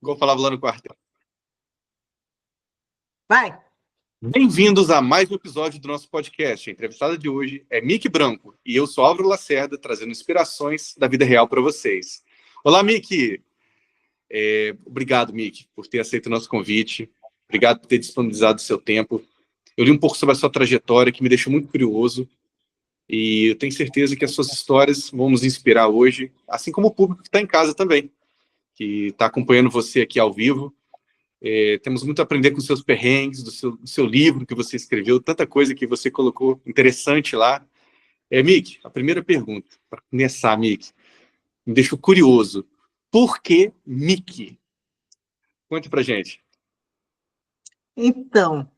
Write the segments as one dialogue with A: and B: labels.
A: igual falava lá no quartel.
B: Vai!
A: Bem-vindos a mais um episódio do nosso podcast. A entrevistada de hoje é Miki Branco e eu sou Álvaro Lacerda, trazendo inspirações da vida real para vocês. Olá, Miki! Obrigado, Miki, por ter aceito o nosso convite. Obrigado por ter disponibilizado o seu tempo. Eu li um pouco sobre a sua trajetória, que me deixou muito curioso. E eu tenho certeza que as suas histórias vão nos inspirar hoje, assim como o público que está em casa também, que está acompanhando você aqui ao vivo. Temos muito a aprender com os seus perrengues, do seu livro que você escreveu, tanta coisa que você colocou interessante lá. Miki, a primeira pergunta, para começar, Miki, me deixou curioso. Por que Miki? Conte pra gente.
B: Então,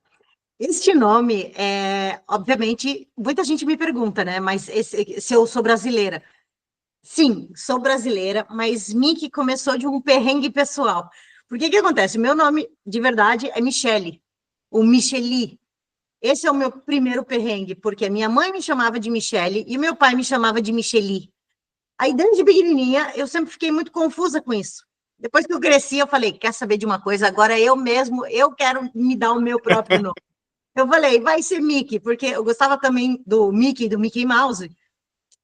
B: este nome, obviamente, muita gente me pergunta, né? Mas se eu sou brasileira. Sim, sou brasileira, mas Miki começou de um perrengue pessoal. Por que acontece? Meu nome, de verdade, é Michele, ou Micheli. Esse é o meu primeiro perrengue, porque a minha mãe me chamava de Michele e meu pai me chamava de Micheli. Aí, desde pequenininha, eu sempre fiquei muito confusa com isso. Depois que eu cresci, eu falei, quer saber de uma coisa? Agora eu quero me dar o meu próprio nome. Eu falei, vai ser Mickey, porque eu gostava também do Mickey Mouse.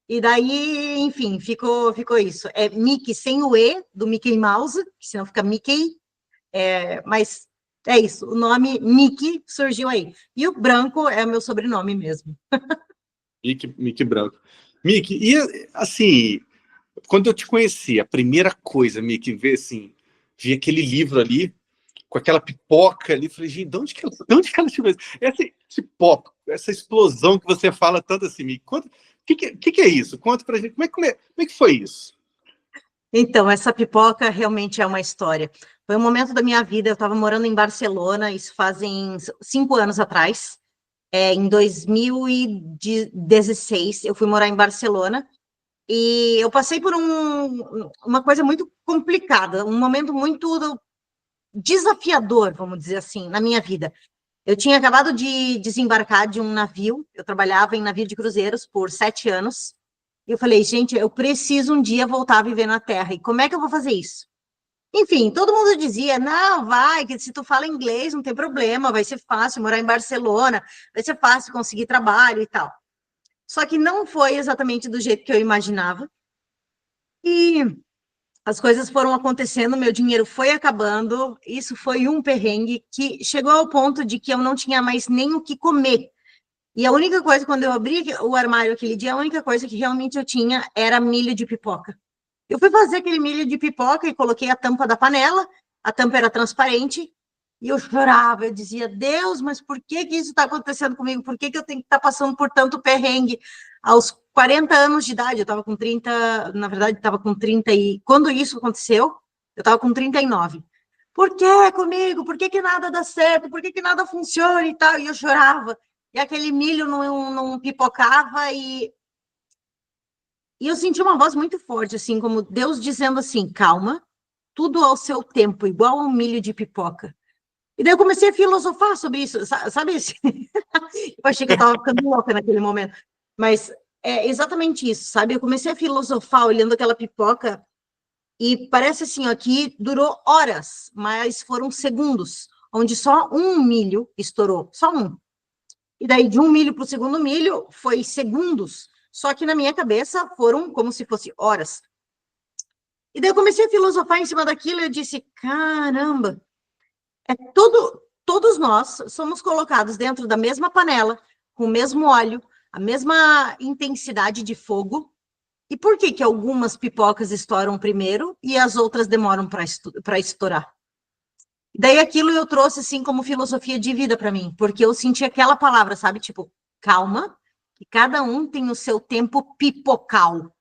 B: E daí, enfim, ficou isso. É Mickey sem o E, do Mickey Mouse, que senão fica Mickey. Mas é isso, o nome Mickey surgiu aí. E o Branco é o meu sobrenome mesmo.
A: Miki Branco. Miki, e assim, quando eu te conheci, a primeira coisa, Miki, vi aquele livro ali, com aquela pipoca ali, falei, gente, de onde que ela tirou isso? Essa pipoca, essa explosão que você fala tanto assim, Miki, o que é isso? Conta pra gente, como é que foi isso?
B: Então, essa pipoca realmente é uma história. Foi um momento da minha vida, eu estava morando em Barcelona, isso fazem 5 anos atrás. Em 2016, eu fui morar em Barcelona, e eu passei por uma coisa muito complicada, um momento muito desafiador, vamos dizer assim, na minha vida. Eu tinha acabado de desembarcar de um navio, eu trabalhava em navio de cruzeiros por 7 anos, e eu falei, gente, eu preciso um dia voltar a viver na Terra, e como é que eu vou fazer isso? Enfim, todo mundo dizia, não, vai, que se tu fala inglês não tem problema, vai ser fácil morar em Barcelona, vai ser fácil conseguir trabalho e tal. Só que não foi exatamente do jeito que eu imaginava, e as coisas foram acontecendo, meu dinheiro foi acabando, isso foi um perrengue que chegou ao ponto de que eu não tinha mais nem o que comer. E a única coisa, quando eu abri o armário aquele dia, a única coisa que realmente eu tinha era milho de pipoca. Eu fui fazer aquele milho de pipoca e coloquei a tampa da panela, a tampa era transparente, e eu chorava, eu dizia, Deus, mas por que isso está acontecendo comigo? Por que eu tenho que estar passando por tanto perrengue? Aos 40 anos de idade, eu estava com 30, na verdade, estava com 30 e... Quando isso aconteceu, eu estava com 39. Por que comigo? Por que nada dá certo? Por que nada funciona e tal? E eu chorava. E aquele milho não pipocava e eu senti uma voz muito forte, assim, como Deus dizendo assim, calma, tudo ao seu tempo, igual um milho de pipoca. E daí eu comecei a filosofar sobre isso, sabe? Eu achei que eu estava ficando louca naquele momento. Mas é exatamente isso, sabe? Eu comecei a filosofar olhando aquela pipoca e parece assim, ó, que durou horas, mas foram segundos, onde só um milho estourou, só um. E daí de um milho para o segundo milho foi segundos, só que na minha cabeça foram como se fosse horas. E daí eu comecei a filosofar em cima daquilo e eu disse, caramba, todos nós somos colocados dentro da mesma panela, com o mesmo óleo, a mesma intensidade de fogo. E por que algumas pipocas estouram primeiro e as outras demoram para estourar? Daí aquilo eu trouxe assim como filosofia de vida para mim, porque eu senti aquela palavra, sabe? Tipo, calma, que cada um tem o seu tempo pipocal.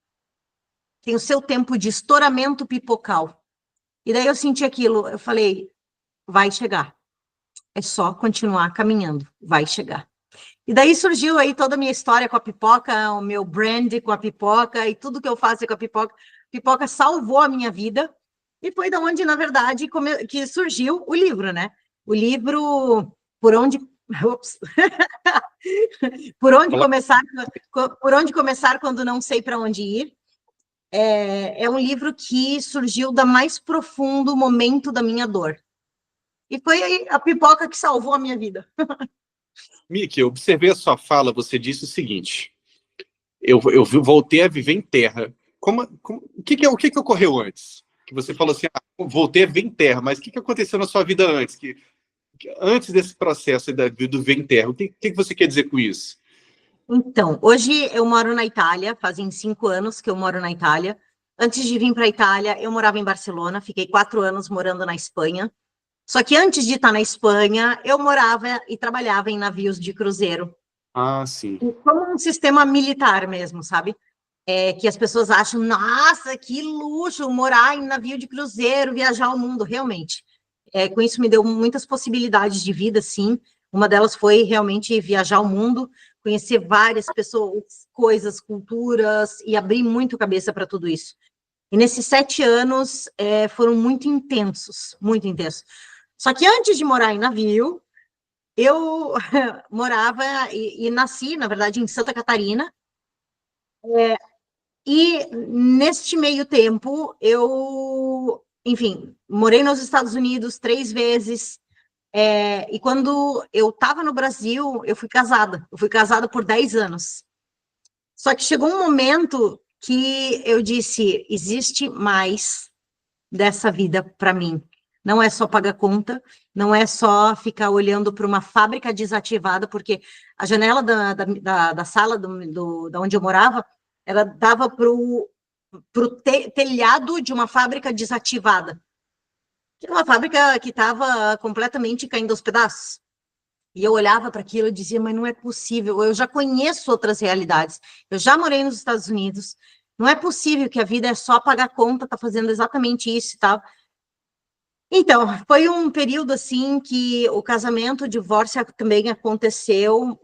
B: Tem o seu tempo de estouramento pipocal. E daí eu senti aquilo, eu falei, vai chegar. É só continuar caminhando, vai chegar. E daí surgiu aí toda a minha história com a pipoca, o meu brand com a pipoca e tudo que eu faço com a pipoca. Pipoca salvou a minha vida e foi da onde, na verdade, que surgiu o livro, né? O livro Por Onde... Ups. Por onde começar quando não sei para onde ir. é um livro que surgiu da mais profundo momento da minha dor. E foi aí a pipoca que salvou a minha vida.
A: Miki, eu observei a sua fala, você disse o seguinte: eu voltei a viver em terra. O que ocorreu antes? Que você falou assim, voltei a viver em terra, mas o que aconteceu na sua vida antes? Antes desse processo do viver em terra, o que você quer dizer com isso?
B: Então, hoje eu moro na Itália, fazem 5 anos que eu moro na Itália. Antes de vir para a Itália, eu morava em Barcelona, fiquei 4 anos morando na Espanha. Só que antes de estar na Espanha, eu morava e trabalhava em navios de cruzeiro.
A: Ah, sim.
B: Como um sistema militar mesmo, sabe? Que as pessoas acham, nossa, que luxo morar em navio de cruzeiro, viajar o mundo, realmente. Com isso me deu muitas possibilidades de vida, sim. Uma delas foi realmente viajar o mundo, conhecer várias pessoas, coisas, culturas, e abrir muito cabeça para tudo isso. E nesses 7 anos foram muito intensos, muito intensos. Só que antes de morar em navio, eu morava e nasci, na verdade, em Santa Catarina, e neste meio tempo, enfim, morei nos Estados Unidos 3 vezes, e quando eu estava no Brasil, eu fui casada. Eu fui casada por 10 anos. Só que chegou um momento que eu disse, existe mais dessa vida para mim. Não é só pagar conta, não é só ficar olhando para uma fábrica desativada, porque a janela da sala da onde eu morava, ela dava para o telhado de uma fábrica desativada. Que era uma fábrica que estava completamente caindo aos pedaços. E eu olhava para aquilo e dizia, mas não é possível, eu já conheço outras realidades, eu já morei nos Estados Unidos, não é possível que a vida é só pagar conta, tá fazendo exatamente isso e tal. Então, foi um período assim que o casamento, o divórcio também aconteceu,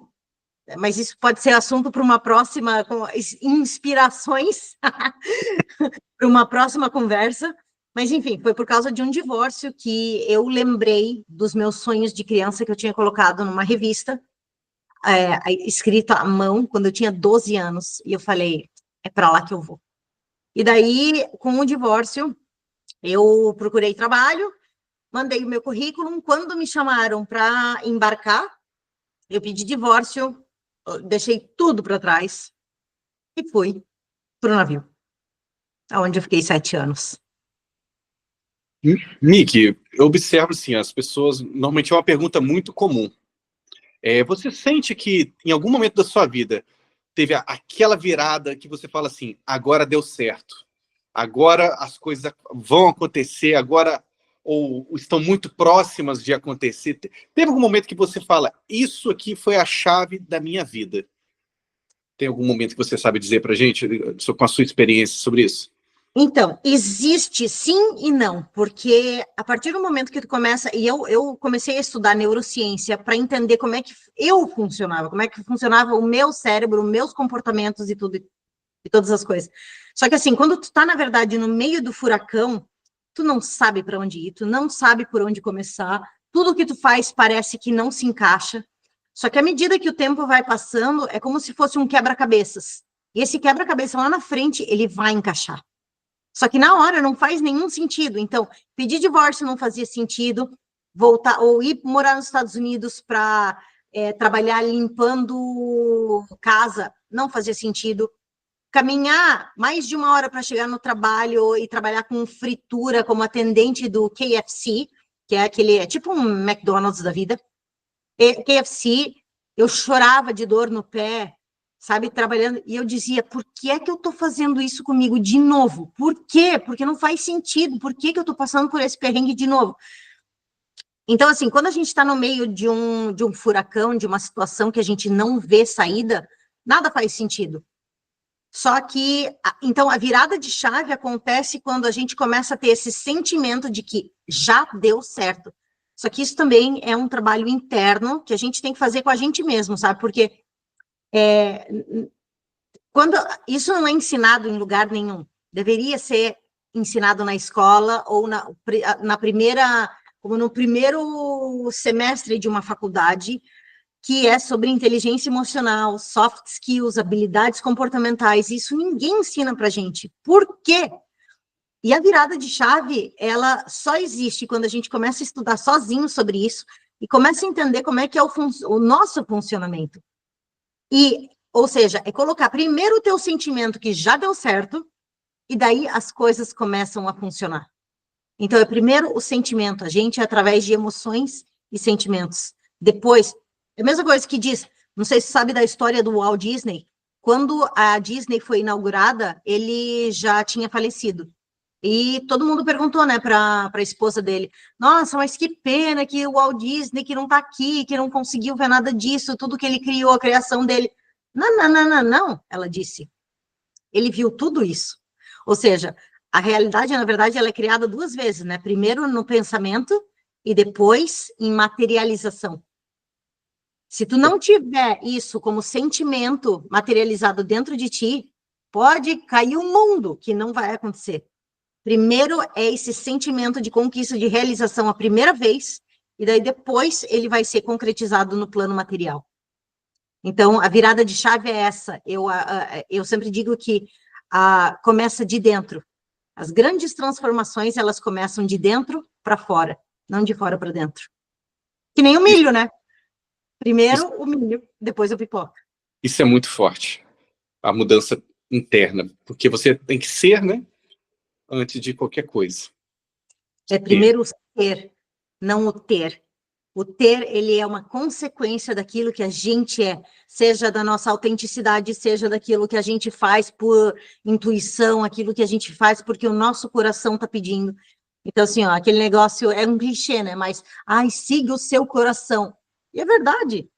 B: mas isso pode ser assunto para uma próxima, com inspirações para uma próxima conversa. Mas, enfim, foi por causa de um divórcio que eu lembrei dos meus sonhos de criança que eu tinha colocado numa revista, escrito à mão, quando eu tinha 12 anos, e eu falei, é para lá que eu vou. E daí, com o divórcio, eu procurei trabalho, mandei o meu currículo. Quando me chamaram para embarcar, eu pedi divórcio, deixei tudo para trás e fui para o navio, onde eu fiquei 7 anos.
A: Miki, eu observo assim, as pessoas, normalmente é uma pergunta muito comum. Você sente que em algum momento da sua vida teve aquela virada que você fala assim, agora deu certo, agora as coisas vão acontecer, agora ou estão muito próximas de acontecer? Teve algum momento que você fala, isso aqui foi a chave da minha vida? Tem algum momento que você sabe dizer para a gente, com a sua experiência sobre isso?
B: Então, existe sim e não, porque a partir do momento que tu começa, e eu comecei a estudar neurociência para entender como é que eu funcionava, como é que funcionava o meu cérebro, os meus comportamentos e tudo, e todas as coisas. Só que assim, quando tu tá, na verdade, no meio do furacão, tu não sabe para onde ir, tu não sabe por onde começar, tudo que tu faz parece que não se encaixa. Só que à medida que o tempo vai passando, é como se fosse um quebra-cabeças. E esse quebra-cabeça lá na frente, ele vai encaixar. Só que na hora não faz nenhum sentido. Então, pedir divórcio não fazia sentido, voltar ou ir morar nos Estados Unidos para trabalhar limpando casa não fazia sentido. Caminhar mais de 1 hora para chegar no trabalho e trabalhar com fritura como atendente do KFC, que é tipo um McDonald's da vida. KFC, eu chorava de dor no pé, sabe, trabalhando, e eu dizia, por que é que eu estou fazendo isso comigo de novo? Por quê? Porque não faz sentido, por que eu estou passando por esse perrengue de novo? Então, assim, quando a gente está no meio de um furacão, de uma situação que a gente não vê saída, nada faz sentido. Só que, então, a virada de chave acontece quando a gente começa a ter esse sentimento de que já deu certo. Só que isso também é um trabalho interno que a gente tem que fazer com a gente mesmo, sabe? Porque quando isso não é ensinado em lugar nenhum, deveria ser ensinado na escola ou na primeira, como no primeiro semestre de uma faculdade, que é sobre inteligência emocional, soft skills, habilidades comportamentais. Isso ninguém ensina para gente. Por quê? E a virada de chave, ela só existe quando a gente começa a estudar sozinho sobre isso e começa a entender como é que é o nosso funcionamento. Ou seja, é colocar primeiro o teu sentimento que já deu certo e daí as coisas começam a funcionar. Então, é primeiro o sentimento, a gente é através de emoções e sentimentos. Depois, é a mesma coisa que diz, não sei se você sabe da história do Walt Disney, quando a Disney foi inaugurada, ele já tinha falecido. E todo mundo perguntou, né, para a esposa dele, nossa, mas que pena que o Walt Disney que não está aqui, que não conseguiu ver nada disso, tudo que ele criou, a criação dele. Não, não, não, não, não, ela disse. Ele viu tudo isso. Ou seja, a realidade, na verdade, ela é criada duas vezes, né? Primeiro no pensamento e depois em materialização. Se tu não tiver isso como sentimento materializado dentro de ti, pode cair o mundo, que não vai acontecer. Primeiro é esse sentimento de conquista, de realização a primeira vez, e daí depois ele vai ser concretizado no plano material. Então, a virada de chave é essa. Eu sempre digo que começa de dentro. As grandes transformações, elas começam de dentro para fora, não de fora para dentro. Que nem o milho, né? Primeiro o milho, depois a pipoca.
A: Isso é muito forte, a mudança interna, porque você tem que ser, né, antes de qualquer coisa.
B: É primeiro o ser, não o ter. O ter, ele é uma consequência daquilo que a gente é, seja da nossa autenticidade, seja daquilo que a gente faz por intuição, aquilo que a gente faz porque o nosso coração está pedindo. Então, assim, ó, aquele negócio é um clichê, né? Mas, siga o seu coração. E é verdade.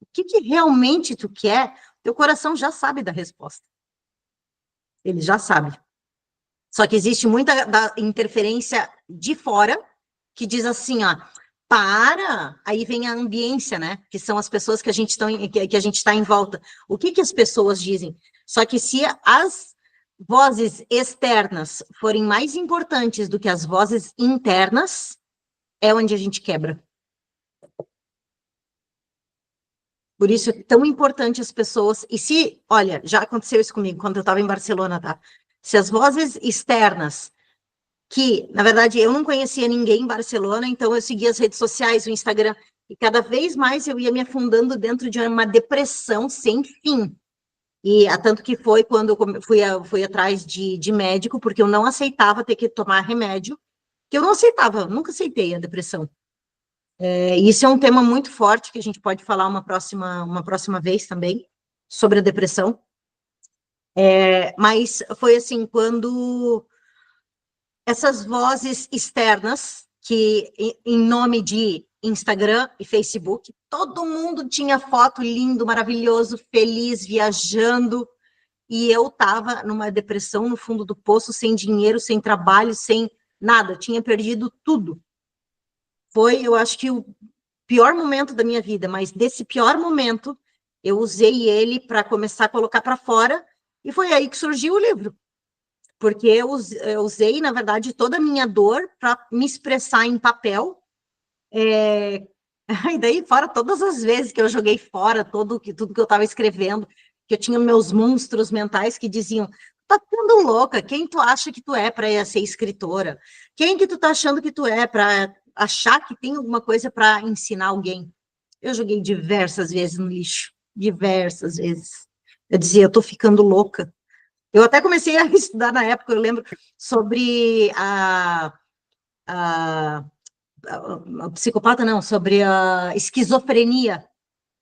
B: O que realmente tu quer, teu coração já sabe da resposta. Ele já sabe. Só que existe muita da interferência de fora que diz assim, ó, aí vem a ambiência, né? Que são as pessoas que a gente está em volta. O que as pessoas dizem? Só que se as vozes externas forem mais importantes do que as vozes internas, é onde a gente quebra. Por isso é tão importante as pessoas. E se, olha, já aconteceu isso comigo quando eu estava em Barcelona, tá? Se as vozes externas que, na verdade, eu não conhecia ninguém em Barcelona, então eu seguia as redes sociais, o Instagram, e cada vez mais eu ia me afundando dentro de uma depressão sem fim. E tanto que foi quando eu fui atrás de médico, porque eu não aceitava ter que tomar remédio, que eu não aceitava, nunca aceitei a depressão. Isso é um tema muito forte, que a gente pode falar uma próxima vez também, sobre a depressão. Mas foi assim, quando essas vozes externas, que em nome de Instagram e Facebook, todo mundo tinha foto lindo, maravilhoso, feliz, viajando, e eu estava numa depressão no fundo do poço, sem dinheiro, sem trabalho, sem nada, tinha perdido tudo. Foi, eu acho que o pior momento da minha vida, mas desse pior momento, eu usei ele para começar a colocar para fora, e foi aí que surgiu o livro. Porque eu usei, na verdade, toda a minha dor para me expressar em papel. E daí, fora todas as vezes que eu joguei fora tudo que eu estava escrevendo, que eu tinha meus monstros mentais que diziam, tá ficando louca, quem tu acha que tu é para ser escritora? Quem que tu tá achando que tu é para achar que tem alguma coisa para ensinar alguém? Eu joguei diversas vezes no lixo, diversas vezes. Eu dizia, eu tô ficando louca. Eu até comecei a estudar na época, eu lembro, sobre a psicopata, não, sobre a esquizofrenia.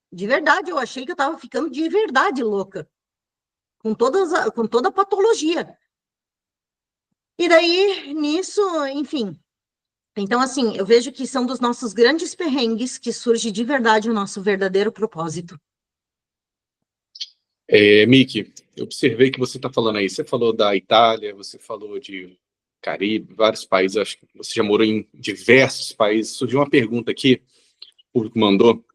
B: De verdade, eu achei que eu estava ficando de verdade louca, com toda a patologia. E daí, nisso, enfim. Então, assim, eu vejo que são dos nossos grandes perrengues que surge de verdade o nosso verdadeiro propósito.
A: Miki, eu observei que você está falando aí, você falou da Itália, você falou de Caribe, vários países, acho que você já morou em diversos países. Surgiu uma pergunta aqui, o público mandou.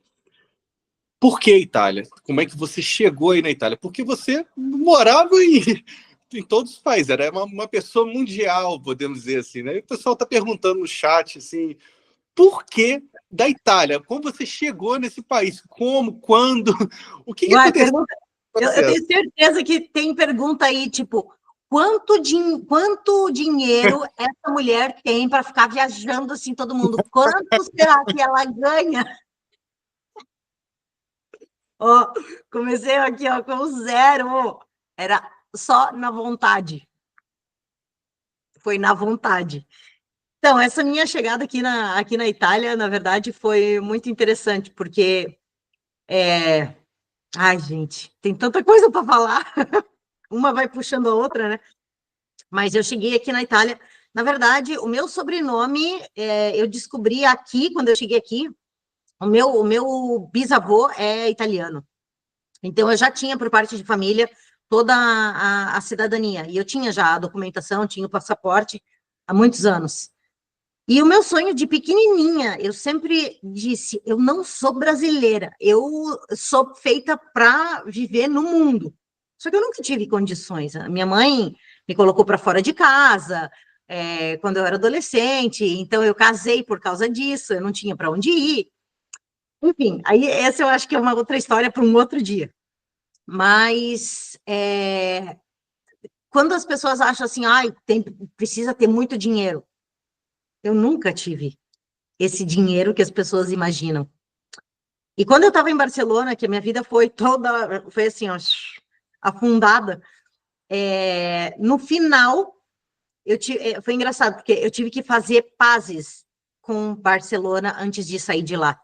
A: Por que Itália? Como é que você chegou aí na Itália? Porque você morava em todos os países, era uma pessoa mundial, podemos dizer assim, né? E o pessoal está perguntando no chat, assim, por que da Itália? Como você chegou nesse país? Como? Quando? O que aconteceu no
B: eu
A: processo?
B: tenho certeza que tem pergunta aí, tipo, quanto dinheiro essa mulher tem para ficar viajando assim todo mundo? Quanto será que ela ganha? Ó, comecei aqui ó, com zero. Era só na vontade. Foi na vontade. Então, essa minha chegada aqui na Itália, na verdade, foi muito interessante, porque ai, gente, tem tanta coisa para falar. Uma vai puxando a outra, né? Mas eu cheguei aqui na Itália. Na verdade, o meu sobrenome eu descobri aqui, quando eu cheguei aqui. O meu bisavô é italiano. Então, eu já tinha, por parte de família, toda a cidadania. E eu tinha já a documentação, tinha o passaporte há muitos anos. E o meu sonho de pequenininha, eu sempre disse, eu não sou brasileira, eu sou feita para viver no mundo. Só que eu nunca tive condições. A minha mãe me colocou para fora de casa, quando eu era adolescente, então eu casei por causa disso, eu não tinha para onde ir. Enfim, aí essa eu acho que é uma outra história para um outro dia. Mas quando as pessoas acham assim, ai, precisa ter muito dinheiro, eu nunca tive esse dinheiro que as pessoas imaginam. E quando eu estava em Barcelona, que a minha vida foi toda, foi assim, ó, afundada, no final, foi engraçado, porque eu tive que fazer pazes com Barcelona antes de sair de lá.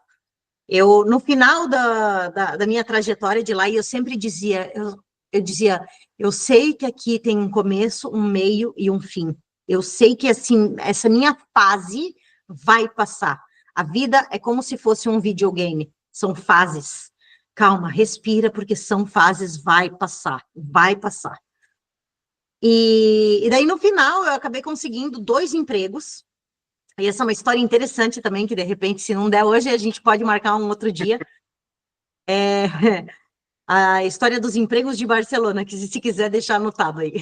B: No final da minha trajetória de lá, eu sempre dizia, eu sei que aqui tem um começo, um meio e um fim. Eu sei que, assim, essa minha fase vai passar. A vida é como se fosse um videogame, são fases. Calma, respira, porque são fases, vai passar, vai passar. E daí, no final, eu acabei conseguindo 2 empregos. E essa é uma história interessante também, que de repente, se não der hoje, a gente pode marcar um outro dia. A história dos empregos de Barcelona, que se quiser deixar anotado aí.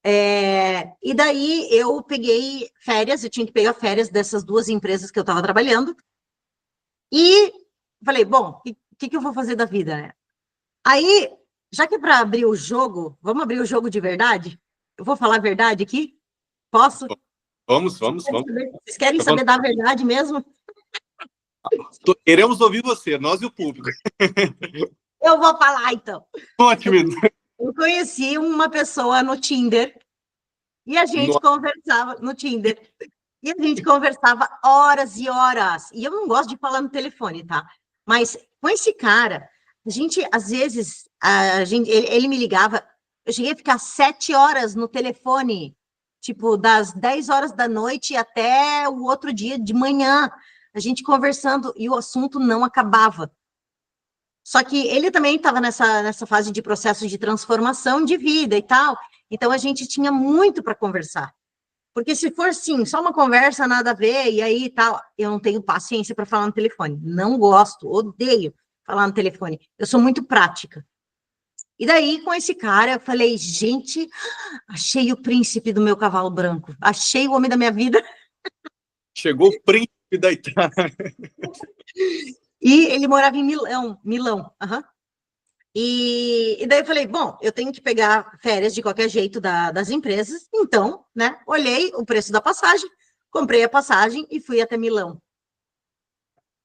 B: E daí eu peguei férias, eu tinha que pegar férias dessas 2 empresas que eu estava trabalhando, e falei, bom, o que eu vou fazer da vida, né? Aí, já que é para abrir o jogo, vamos abrir o jogo de verdade? Eu vou falar a verdade aqui? Posso?
A: Vamos.
B: Vocês querem saber da verdade mesmo?
A: Queremos ouvir você, nós e o público.
B: Eu vou falar, então.
A: Ótimo.
B: Eu conheci uma pessoa no Tinder e a gente conversava no Tinder. E a gente conversava horas e horas. E eu não gosto de falar no telefone, tá? Mas com esse cara, a gente, às vezes, ele me ligava, eu cheguei a ficar 7 horas no telefone, tipo, das 10 horas da noite até o outro dia de manhã, a gente conversando e o assunto não acabava. Só que ele também estava nessa fase de processo de transformação de vida e tal, então a gente tinha muito para conversar. Porque se for assim, só uma conversa, nada a ver, e aí tal, eu não tenho paciência para falar no telefone. Não gosto, odeio falar no telefone. Eu sou muito prática. E daí, com esse cara, eu falei, gente, achei o príncipe do meu cavalo branco. Achei o homem da minha vida.
A: Chegou o príncipe da Itália.
B: E ele morava em Milão. Uhum. E daí eu falei, bom, eu tenho que pegar férias de qualquer jeito das empresas, então, né, olhei o preço da passagem, comprei a passagem e fui até Milão.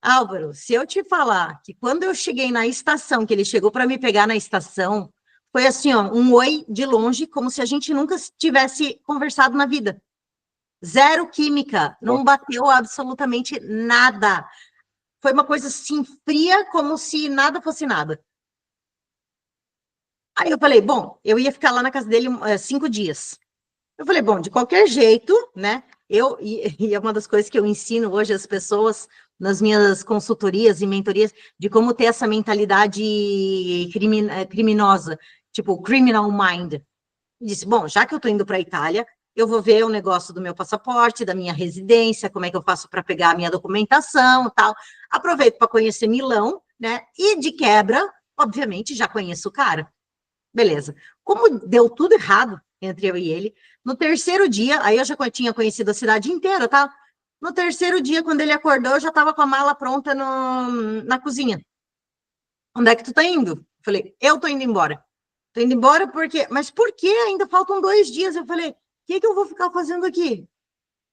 B: Álvaro, se eu te falar que quando eu cheguei na estação, que ele chegou para me pegar na estação, foi assim, ó, um oi de longe, como se a gente nunca tivesse conversado na vida. Zero química, não bateu absolutamente nada. Foi uma coisa assim, fria, como se nada fosse nada. Aí eu falei, bom, eu ia ficar lá na casa dele 5 dias. Eu falei, bom, de qualquer jeito, né? E é uma das coisas que eu ensino hoje às pessoas nas minhas consultorias e mentorias, de como ter essa mentalidade criminosa, tipo, criminal mind. Eu disse, bom, já que eu estou indo para a Itália, eu vou ver o negócio do meu passaporte, da minha residência, como é que eu faço para pegar a minha documentação e tal. Aproveito para conhecer Milão, né? E de quebra, obviamente, já conheço o cara. Beleza. Como deu tudo errado entre eu e ele, no terceiro dia, aí eu já tinha conhecido a cidade inteira, tá? No terceiro dia, quando ele acordou, eu já estava com a mala pronta na cozinha. Onde é que tu tá indo? Falei, eu tô indo embora. Tô indo embora porque... Mas por quê? Ainda faltam 2 dias. Eu falei, o que eu vou ficar fazendo aqui?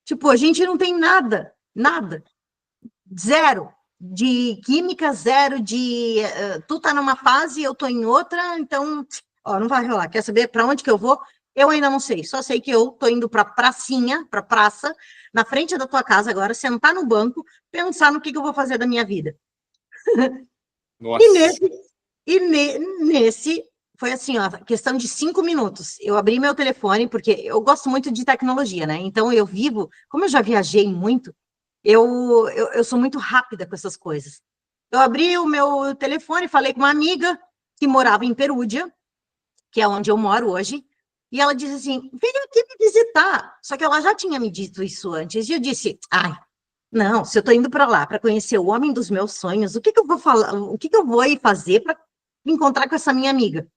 B: Tipo, a gente não tem nada, nada. Zero de química, zero de... tu tá numa fase, eu tô em outra, então, ó, não vai rolar. Quer saber para onde que eu vou? Eu ainda não sei. Só sei que eu tô indo pra pracinha, pra praça, na frente da tua casa agora, sentar no banco, pensar no que eu vou fazer da minha vida. E
A: Nossa.
B: nesse foi assim, ó, questão de 5 minutos. Eu abri meu telefone, porque eu gosto muito de tecnologia, né? Então eu vivo, como eu já viajei muito, eu sou muito rápida com essas coisas. Eu abri o meu telefone, falei com uma amiga que morava em Perúdia, que é onde eu moro hoje, e ela disse assim: vem aqui me visitar. Só que ela já tinha me dito isso antes, e eu disse: ai, não, se eu estou indo para lá para conhecer o homem dos meus sonhos, o que eu vou falar, o que eu vou ir fazer para me encontrar com essa minha amiga?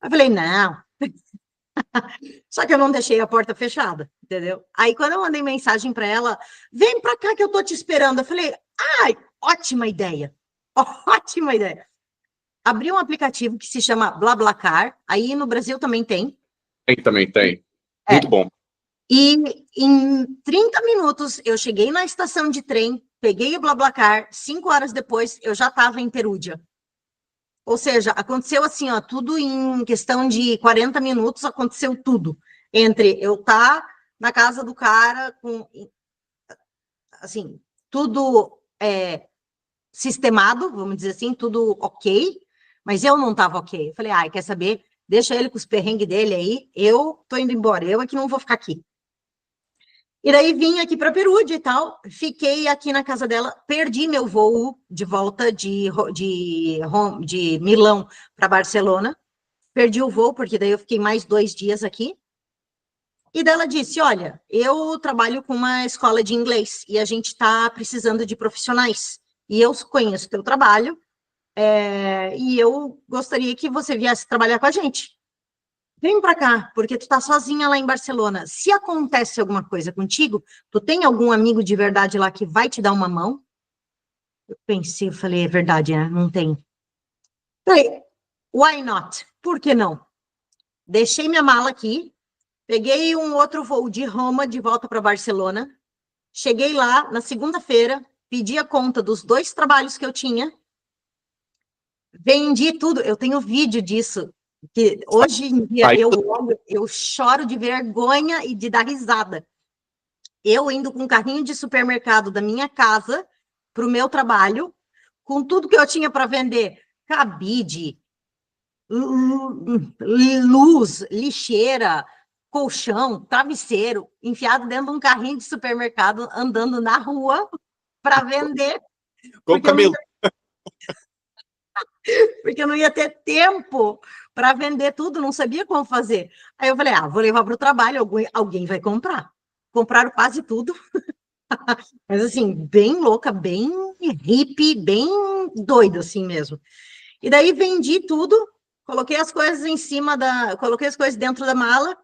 B: Eu falei, não. Só que eu não deixei a porta fechada, entendeu? Aí quando eu mandei mensagem para ela, vem para cá que eu tô te esperando. Eu falei, ai, ótima ideia. Ótima ideia. Abri um aplicativo que se chama BlaBlaCar, aí no Brasil também tem.
A: Também tem.
B: É.
A: Muito bom.
B: E em 30 minutos eu cheguei na estação de trem, peguei o BlaBlaCar, 5 horas depois eu já estava em Perúdia. Ou seja, aconteceu assim, ó, tudo em questão de 40 minutos, aconteceu tudo. Entre eu estar na casa do cara, com, assim, tudo sistemado, vamos dizer assim, tudo ok, mas eu não estava ok. Eu falei, ai, quer saber? Deixa ele com os perrengues dele aí, eu tô indo embora, eu é que não vou ficar aqui. E daí vim aqui para Perúdia e tal, fiquei aqui na casa dela, perdi meu voo de volta de Milão para Barcelona, perdi o voo, porque daí eu fiquei mais 2 dias aqui, e daí ela disse, olha, eu trabalho com uma escola de inglês, e a gente está precisando de profissionais, e eu conheço o teu trabalho, e eu gostaria que você viesse trabalhar com a gente. Vem para cá, porque tu tá sozinha lá em Barcelona. Se acontece alguma coisa contigo, tu tem algum amigo de verdade lá que vai te dar uma mão? Eu pensei, eu falei, é verdade, né? Não tem. Falei, why not? Por que não? Deixei minha mala aqui, peguei um outro voo de Roma de volta para Barcelona. Cheguei lá na segunda-feira, pedi a conta dos 2 trabalhos que eu tinha, vendi tudo. Eu tenho vídeo disso. Que hoje em dia
A: Aí,
B: eu choro de vergonha e de dar risada. Eu indo com um carrinho de supermercado da minha casa para o meu trabalho, com tudo que eu tinha para vender, cabide, luz, lixeira, colchão, travesseiro, enfiado dentro de um carrinho de supermercado, andando na rua para vender,
A: como
B: porque eu, não,
A: camelo.
B: porque eu não ia ter tempo para vender tudo, não sabia como fazer. Aí eu falei, vou levar para o trabalho, alguém vai comprar. Compraram quase tudo. Mas assim, bem louca, bem hippie, bem doida assim mesmo. E daí vendi tudo, coloquei as coisas em cima coloquei as coisas dentro da mala,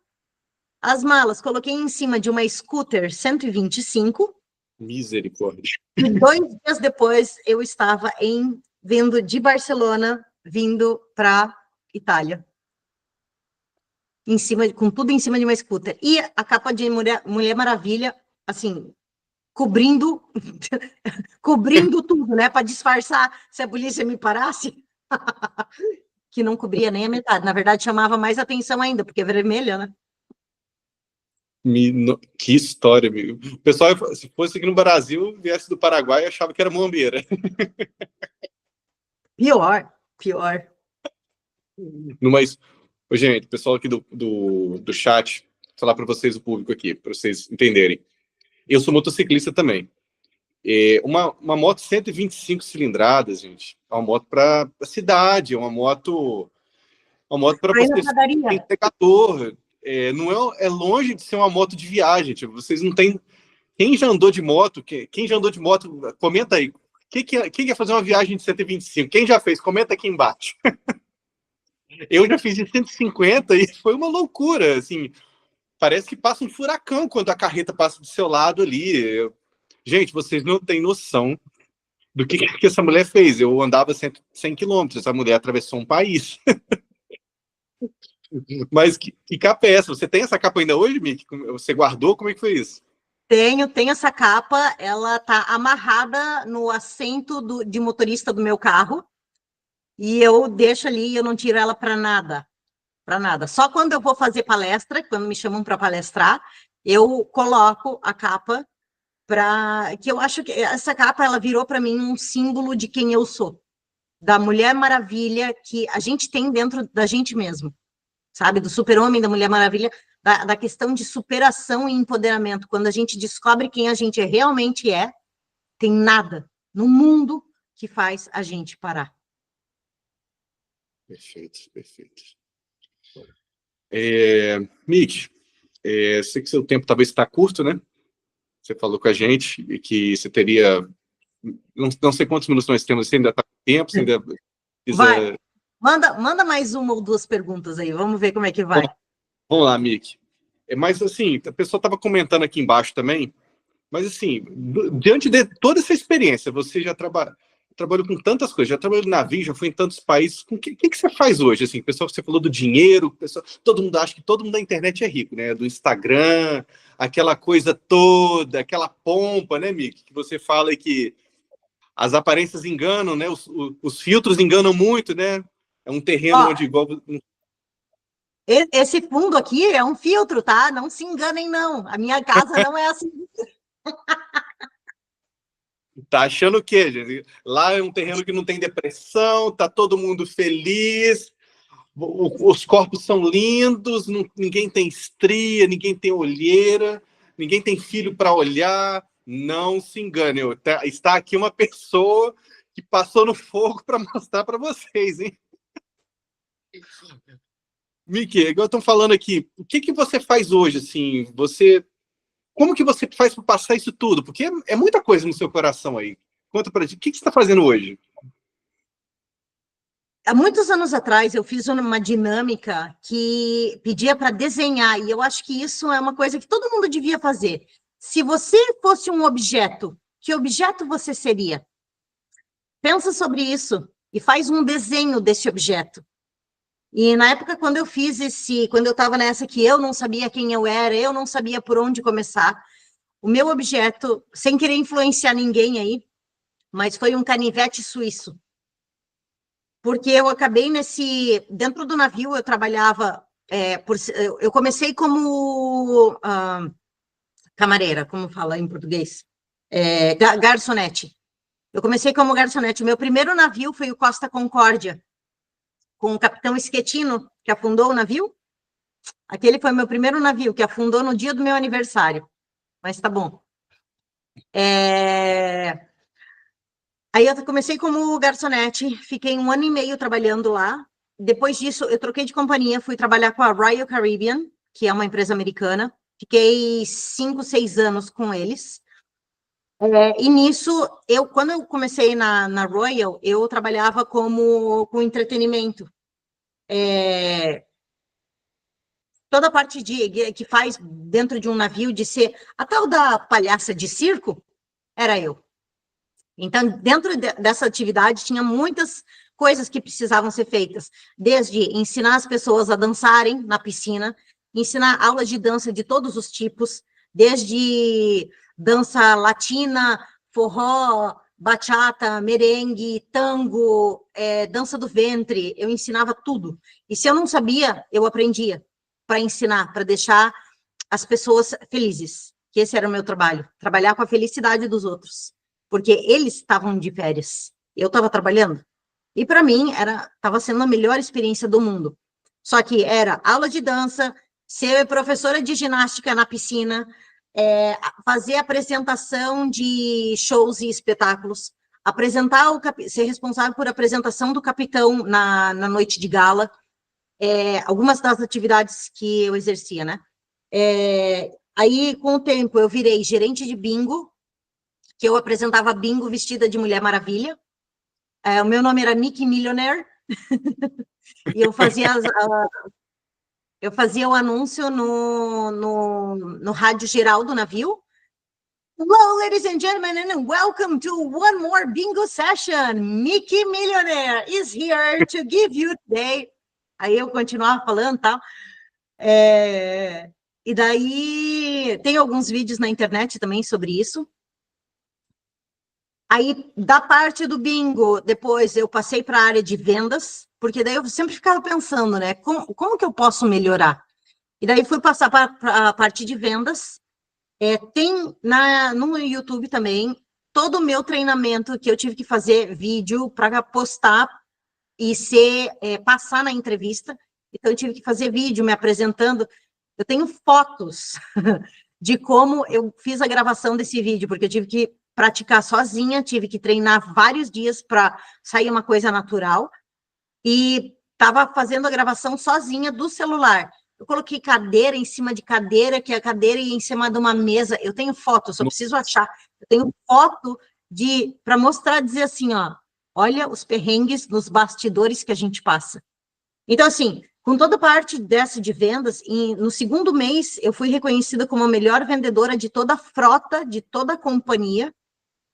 B: as malas coloquei em cima de uma scooter 125,
A: Misericórdia.
B: e 2 dias depois eu estava vindo de Barcelona, vindo para Itália. Com tudo em cima de uma scooter. E a capa de Mulher Maravilha, assim, cobrindo cobrindo tudo, né? Para disfarçar se a polícia me parasse, que não cobria nem a metade. Na verdade, chamava mais atenção ainda, porque é vermelha, né?
A: Que história, amigo. O pessoal, se fosse aqui no Brasil, viesse do Paraguai, achava que era muambeira.
B: Pior, pior.
A: Mas, gente, o pessoal aqui do chat, vou falar para vocês, o público aqui, para vocês entenderem. Eu sou motociclista também. Uma moto 125 cilindradas, gente, é uma moto para cidade, é uma moto para
B: Aí na
A: você
B: padaria.
A: ter 14. Não é longe de ser uma moto de viagem. Tipo, vocês não têm. Quem já andou de moto? Quem já andou de moto? Comenta aí. Quem quer fazer uma viagem de 125? Quem já fez? Comenta aqui embaixo. Eu já fiz de 150 e foi uma loucura, assim. parece que passa um furacão quando a carreta passa do seu lado ali. Gente, vocês não têm noção do que essa mulher fez. Eu andava 100 quilômetros, essa mulher atravessou um país. Mas que capa é essa? Você tem essa capa ainda hoje, Mick? Você guardou? Como é que foi isso?
B: Tenho essa capa, ela tá amarrada no assento de motorista do meu carro, e eu deixo ali e eu não tiro ela para nada, para nada. Só quando eu vou fazer palestra, quando me chamam para palestrar, eu coloco a capa que eu acho que essa capa ela virou para mim um símbolo de quem eu sou, da Mulher Maravilha que a gente tem dentro da gente mesmo, sabe? Do super-homem, da Mulher Maravilha, da questão de superação e empoderamento. Quando a gente descobre quem a gente realmente é, tem nada no mundo que faz a gente parar.
A: Perfeito, perfeito. Mick, sei que seu tempo talvez está curto, né? Você falou com a gente que você teria... Não sei quantos minutos nós temos, você ainda está com tempo, você ainda precisa...
B: Vai, manda mais uma ou duas perguntas aí, vamos ver como é que vai.
A: Vamos lá, Mick. Mas, assim, a pessoa estava comentando aqui embaixo também, mas, assim, diante de toda essa experiência, você já trabalhou com tantas coisas, já trabalhou no navio, já foi em tantos países, o que você faz hoje? Assim, pessoal, você falou do dinheiro, pessoal, todo mundo acha que todo mundo da internet é rico, né? Do Instagram, aquela coisa toda, aquela pompa, né, Mick? Que você fala que as aparências enganam, né? Os filtros enganam muito, né? É um terreno onde igual...
B: Esse fundo aqui é um filtro, tá? Não se enganem, não. A minha casa não é assim.
A: Tá achando o quê, gente? Lá é um terreno que não tem depressão, tá todo mundo feliz, os corpos são lindos, ninguém tem estria, ninguém tem olheira, ninguém tem filho para olhar. Não se engane, está aqui uma pessoa que passou no fogo para mostrar para vocês, hein? Mickey, igual estão falando aqui, o que você faz hoje, assim? Como que você faz para passar isso tudo? Porque é muita coisa no seu coração aí. Conta para gente, o que você está fazendo hoje?
B: Há muitos anos atrás, eu fiz uma dinâmica que pedia para desenhar, e eu acho que isso é uma coisa que todo mundo devia fazer. Se você fosse um objeto, que objeto você seria? Pensa sobre isso e faz um desenho desse objeto. E na época, quando eu estava nessa que eu não sabia quem eu era, eu não sabia por onde começar, o meu objeto, sem querer influenciar ninguém aí, mas foi um canivete suíço. Porque eu acabei dentro do navio eu trabalhava, eu comecei como camareira, como fala em português, garçonete. Eu comecei como garçonete. O meu primeiro navio foi o Costa Concórdia, com o capitão Schettino, que afundou o navio. Aquele foi o meu primeiro navio, que afundou no dia do meu aniversário. Mas tá bom. Aí eu comecei como garçonete, fiquei 1 ano e meio trabalhando lá. Depois disso, eu troquei de companhia, fui trabalhar com a Royal Caribbean, que é uma empresa americana. Fiquei 5, 6 anos com eles. E nisso, quando eu comecei na Royal, eu trabalhava com entretenimento. Toda a parte que faz dentro de um navio de ser a tal da palhaça de circo, era eu. Então, dentro dessa atividade, tinha muitas coisas que precisavam ser feitas, desde ensinar as pessoas a dançarem na piscina, ensinar aulas de dança de todos os tipos, desde dança latina, forró, bachata, merengue, tango, dança do ventre, eu ensinava tudo. E se eu não sabia, eu aprendia para ensinar, para deixar as pessoas felizes, que esse era o meu trabalho, trabalhar com a felicidade dos outros, porque eles estavam de férias, eu estava trabalhando, e para mim estava sendo a melhor experiência do mundo. Só que era aula de dança, ser professora de ginástica na piscina, fazer apresentação de shows e espetáculos, ser responsável por apresentação do capitão na noite de gala, algumas das atividades que eu exercia, né? Aí, com o tempo, eu virei gerente de bingo, que eu apresentava bingo vestida de Mulher Maravilha. O meu nome era Mickey Millionaire. E eu eu fazia o anúncio no rádio geral do navio. Hello, ladies and gentlemen, and welcome to one more bingo session. Mickey Millionaire is here to give you today. Aí eu continuava falando, tal. E daí tem alguns vídeos na internet também sobre isso. Aí, da parte do bingo, depois eu passei para a área de vendas, porque daí eu sempre ficava pensando, né? Como que eu posso melhorar? E daí fui passar para a parte de vendas. Tem no YouTube também todo o meu treinamento que eu tive que fazer vídeo para postar e passar na entrevista. Então, eu tive que fazer vídeo me apresentando. Eu tenho fotos de como eu fiz a gravação desse vídeo, porque eu tive que praticar sozinha, tive que treinar vários dias para sair uma coisa natural, e estava fazendo a gravação sozinha do celular. Eu coloquei cadeira em cima de cadeira, que a cadeira ia em cima de uma mesa. Eu tenho foto, só preciso achar. Eu tenho foto para mostrar, dizer assim, ó, olha os perrengues nos bastidores que a gente passa. Então, assim, com toda parte dessa de vendas, no segundo mês, eu fui reconhecida como a melhor vendedora de toda a frota, de toda a companhia.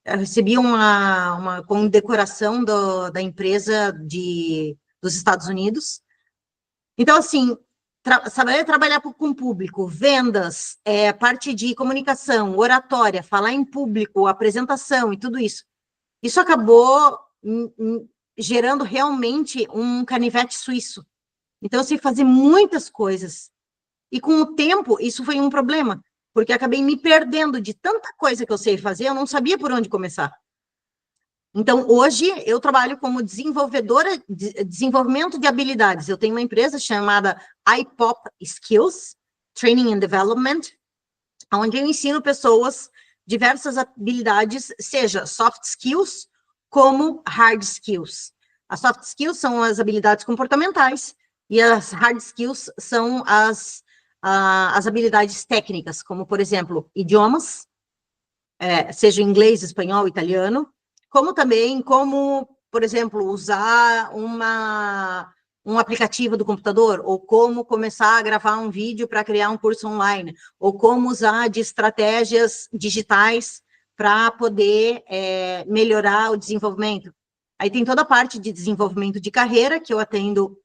B: Eu recebi uma condecoração da empresa dos Estados Unidos. Então, assim, saber trabalhar com público, vendas, parte de comunicação, oratória, falar em público, apresentação e tudo isso. Isso acabou gerando realmente um canivete suíço. Então, eu sei fazer muitas coisas. E com o tempo, isso foi um problema, porque acabei me perdendo de tanta coisa que eu sei fazer, eu não sabia por onde começar. Então, hoje, eu trabalho como desenvolvedora de desenvolvimento de habilidades. Eu tenho uma empresa chamada iPop Skills, Training and Development, onde eu ensino pessoas diversas habilidades, seja soft skills como hard skills. As soft skills são as habilidades comportamentais e as hard skills são as habilidades técnicas, como, por exemplo, idiomas, seja inglês, espanhol, italiano, como também, por exemplo, usar um aplicativo do computador, ou como começar a gravar um vídeo para criar um curso online, ou como usar de estratégias digitais para poder melhorar o desenvolvimento. Aí tem toda a parte de desenvolvimento de carreira, que eu atendo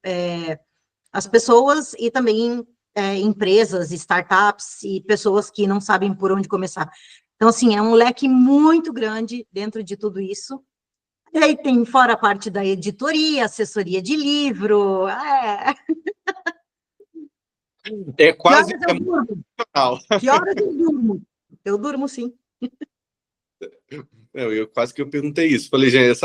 B: as pessoas, e também empresas, startups e pessoas que não sabem por onde começar. Então, assim, é um leque muito grande dentro de tudo isso. E aí tem fora a parte da editoria, assessoria de livro.
A: Quase
B: que horas eu durmo? Que horas eu durmo? Eu durmo, sim.
A: Eu quase que eu perguntei isso. Falei, gente,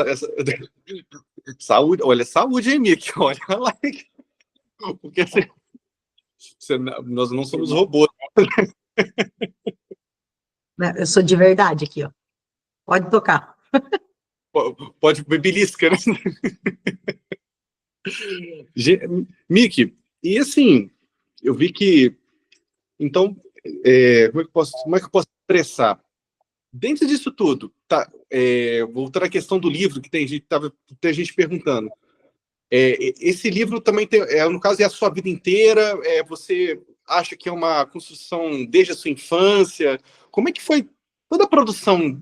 A: saúde, olha, saúde, hein, Mickey? Olha lá. Porque nós não somos robôs.
B: Eu sou de verdade aqui, ó. Pode tocar.
A: Pode belisca, né? Mickey, e assim, eu vi que, então, como é que eu posso expressar? Dentro disso tudo, tá, voltando à questão do livro, que tem gente perguntando, esse livro também tem, no caso, é a sua vida inteira, você acha que é uma construção desde a sua infância? Como é que foi toda a produção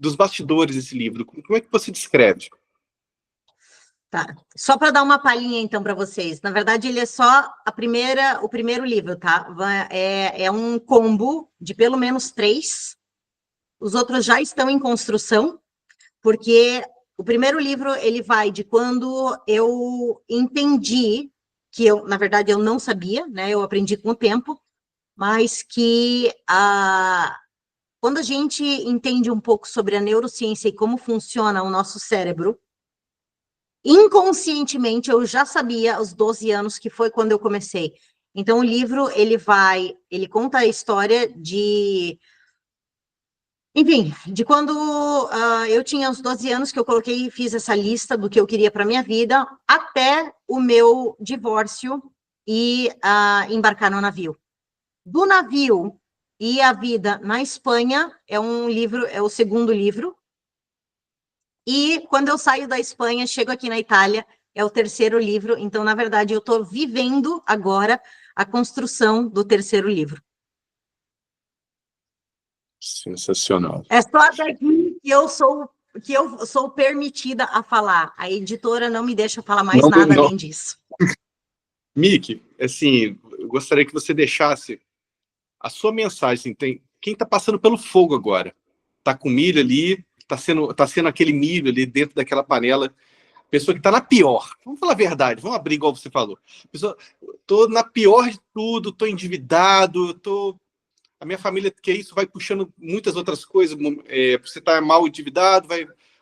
A: dos bastidores desse livro? Como é que você descreve?
B: Tá. Só para dar uma palhinha, então, para vocês. Na verdade, ele é só o primeiro livro, tá? É um combo de pelo menos 3. Os outros já estão em construção, porque o primeiro livro, ele vai de quando eu entendi, que na verdade, eu não sabia, né? Eu aprendi com o tempo, mas que quando a gente entende um pouco sobre a neurociência e como funciona o nosso cérebro, inconscientemente, eu já sabia aos 12 anos, que foi quando eu comecei. Então, o livro, ele conta a história enfim, de quando eu tinha uns 12 anos, que eu coloquei e fiz essa lista do que eu queria para minha vida, até o meu divórcio e embarcar no navio. Do navio e a vida na Espanha, é o segundo livro. E quando eu saio da Espanha, chego aqui na Itália, é o terceiro livro. Então, na verdade, eu estou vivendo agora a construção do terceiro livro.
A: Sensacional.
B: É só daqui que eu sou permitida a falar. A editora não me deixa falar mais nada além disso.
A: Miki, assim, eu gostaria que você deixasse a sua mensagem. Quem está passando pelo fogo agora? Está com milho ali, está sendo aquele milho ali dentro daquela panela. Pessoa que está na pior. Vamos falar a verdade, vamos abrir igual você falou. Pessoa, tô na pior de tudo, tô endividado, a minha família quer isso, vai puxando muitas outras coisas. Você está mal endividado,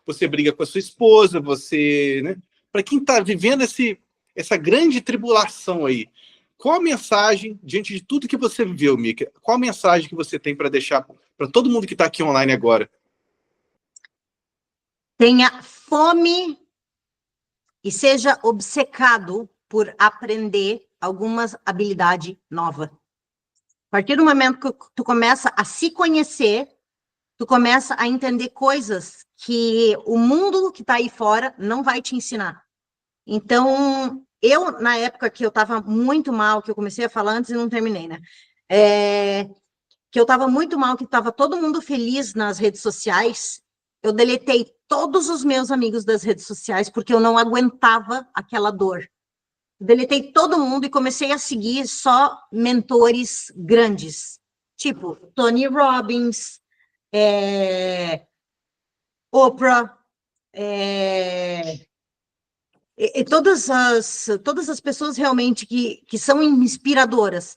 A: você briga com a sua esposa, você, né? Para quem está vivendo essa grande tribulação aí, qual a mensagem, diante de tudo que você viveu, Miki, qual a mensagem que você tem para deixar para todo mundo que está aqui online agora?
B: Tenha fome e seja obcecado por aprender algumas habilidades novas. A partir do momento que tu começa a se conhecer, tu começa a entender coisas que o mundo que está aí fora não vai te ensinar. Então, na época que eu estava muito mal, que eu comecei a falar antes e não terminei, né? Que eu estava muito mal, que estava todo mundo feliz nas redes sociais, eu deletei todos os meus amigos das redes sociais, porque eu não aguentava aquela dor. Deletei todo mundo e comecei a seguir só mentores grandes, tipo Tony Robbins, Oprah, e todas as pessoas realmente que são inspiradoras.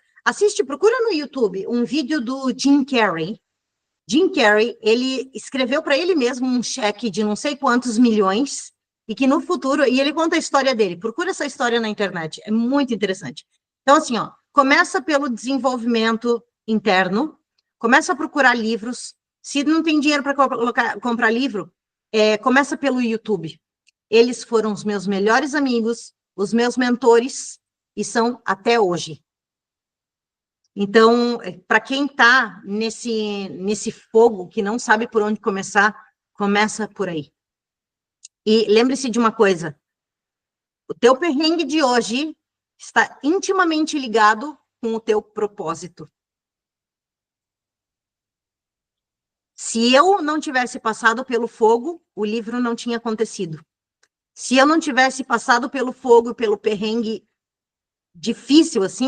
B: Procura no YouTube um vídeo do Jim Carrey. Jim Carrey, ele escreveu para ele mesmo um cheque de não sei quantos milhões, e que no futuro, e ele conta a história dele, procura essa história na internet, é muito interessante. Então, assim, começa pelo desenvolvimento interno, começa a procurar livros, se não tem dinheiro para comprar livro, começa pelo YouTube. Eles foram os meus melhores amigos, os meus mentores, e são até hoje. Então, para quem está nesse fogo, que não sabe por onde começar, começa por aí. E lembre-se de uma coisa, o teu perrengue de hoje está intimamente ligado com o teu propósito. Se eu não tivesse passado pelo fogo, o livro não tinha acontecido. Se eu não tivesse passado pelo fogo, pelo perrengue difícil, assim,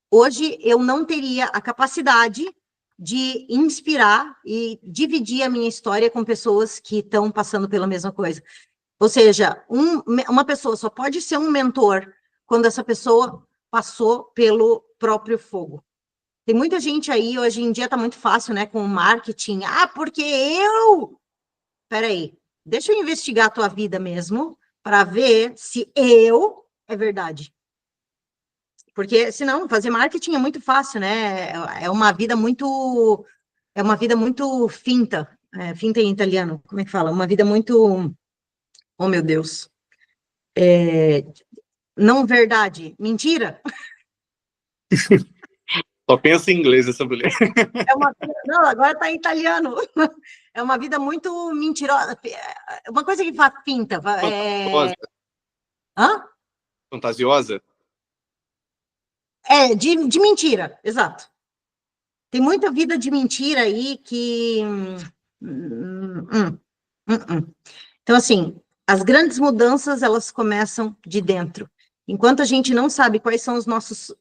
B: hoje eu não teria a capacidade de inspirar e dividir a minha história com pessoas que estão passando pela mesma coisa. Ou seja, uma pessoa só pode ser um mentor quando essa pessoa passou pelo próprio fogo. Tem muita gente aí, hoje em dia está muito fácil, né, com o marketing. Porque eu... Peraí, deixa eu investigar a tua vida mesmo, para ver se é verdade. Porque, senão, fazer marketing é muito fácil, né? É uma vida muito finta. Finta em italiano, como é que fala? Uma vida muito... Oh, meu Deus. Não verdade. Mentira?
A: Só pensa em inglês essa mulher.
B: Não, agora está em italiano. É uma vida muito mentirosa. Uma coisa que faz finta.
A: Fantasiosa.
B: Hã?
A: Fantasiosa?
B: De mentira, exato. Tem muita vida de mentira aí que... Então, assim, as grandes mudanças, elas começam de dentro. Enquanto a gente não sabe quais são os nossos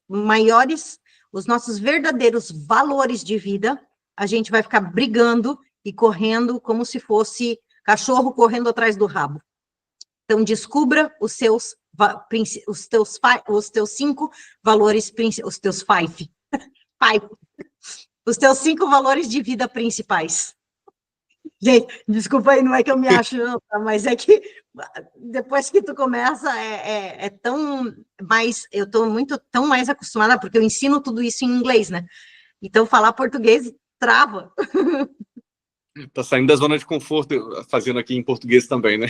B: verdadeiros valores de vida, a gente vai ficar brigando e correndo como se fosse cachorro correndo atrás do rabo. Então, descubra os teus 5 valores, os teus 5 valores de vida principais. Gente, desculpa aí, não é que eu me acho, não, tá? Mas é que depois que tu começa, tão mais, eu estou tão mais acostumada, porque eu ensino tudo isso em inglês, né? Então, falar português trava.
A: Tá saindo da zona de conforto, fazendo aqui em português também, né?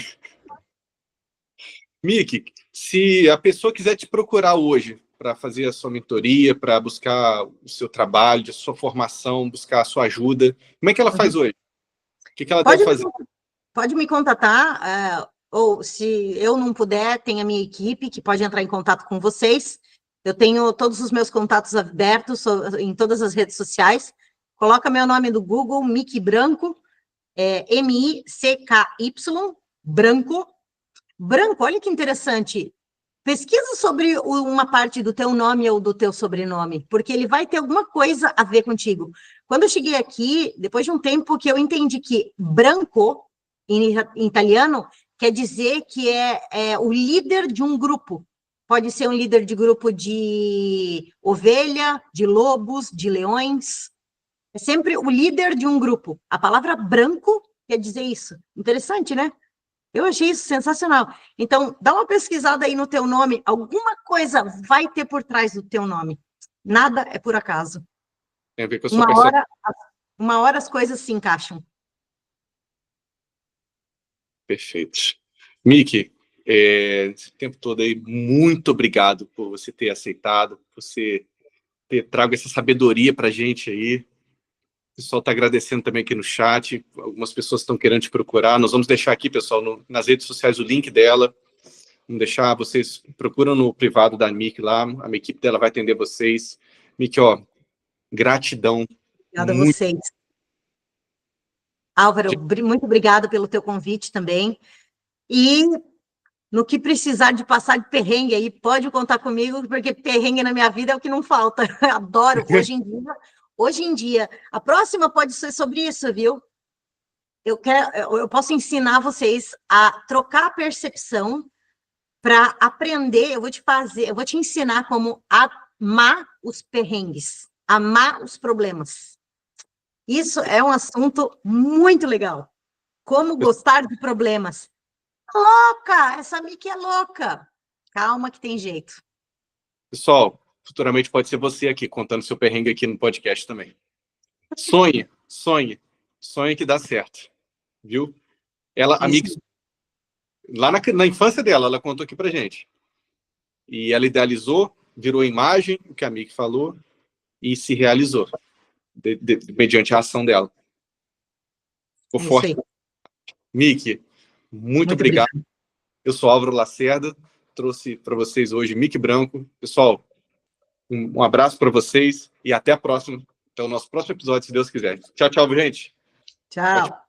A: Miki, se a pessoa quiser te procurar hoje para fazer a sua mentoria, para buscar o seu trabalho, a sua formação, buscar a sua ajuda, como é que ela faz hoje? O que ela deve fazer?
B: Pode me contatar, ou se eu não puder, tem a minha equipe que pode entrar em contato com vocês. Eu tenho todos os meus contatos abertos em todas as redes sociais. Coloca meu nome no Google, Mickey Branco, M-I-C-K-Y, Branco. Branco, olha que interessante. Pesquisa sobre uma parte do teu nome ou do teu sobrenome, porque ele vai ter alguma coisa a ver contigo. Quando eu cheguei aqui, depois de um tempo que eu entendi que branco, em italiano, quer dizer que é o líder de um grupo. Pode ser um líder de grupo de ovelha, de lobos, de leões. É sempre o líder de um grupo. A palavra branco quer dizer isso. Interessante, né? Eu achei isso sensacional. Então, dá uma pesquisada aí no teu nome. Alguma coisa vai ter por trás do teu nome. Nada é por acaso.
A: Tem a ver com a sua pessoa.
B: Uma hora as coisas se encaixam.
A: Perfeito. Mickey, esse tempo todo aí, muito obrigado por você ter aceitado, por você ter trago essa sabedoria para a gente aí. O pessoal está agradecendo também aqui no chat. Algumas pessoas estão querendo te procurar. Nós vamos deixar aqui, pessoal, nas redes sociais o link dela. Vamos deixar, vocês procuram no privado da Mickey lá. A minha equipe dela vai atender vocês. Mickey, ó, gratidão.
B: Obrigada a vocês. Álvaro, muito obrigada pelo teu convite também. E no que precisar de passar de perrengue aí, pode contar comigo, porque perrengue na minha vida é o que não falta. Adoro. Hoje em dia. A próxima pode ser sobre isso, viu? Eu posso ensinar vocês a trocar a percepção para aprender. Eu vou te ensinar como amar os perrengues, amar os problemas. Isso é um assunto muito legal. Como gostar de problemas. Louca! Essa Mickey é louca. Calma que tem jeito.
A: Pessoal, futuramente pode ser você aqui, contando seu perrengue aqui no podcast também. Sonhe que dá certo. Viu? A Mickey, lá na infância dela, ela contou aqui pra gente. E ela idealizou, virou imagem, o que a Mickey falou, e se realizou, mediante a ação dela. Ficou forte. Mickey, muito obrigado. Eu sou Álvaro Lacerda, trouxe para vocês hoje Mickey Branco. Pessoal, um abraço para vocês e até a próxima. Até o nosso próximo episódio, se Deus quiser. Tchau, tchau, gente.
B: Tchau.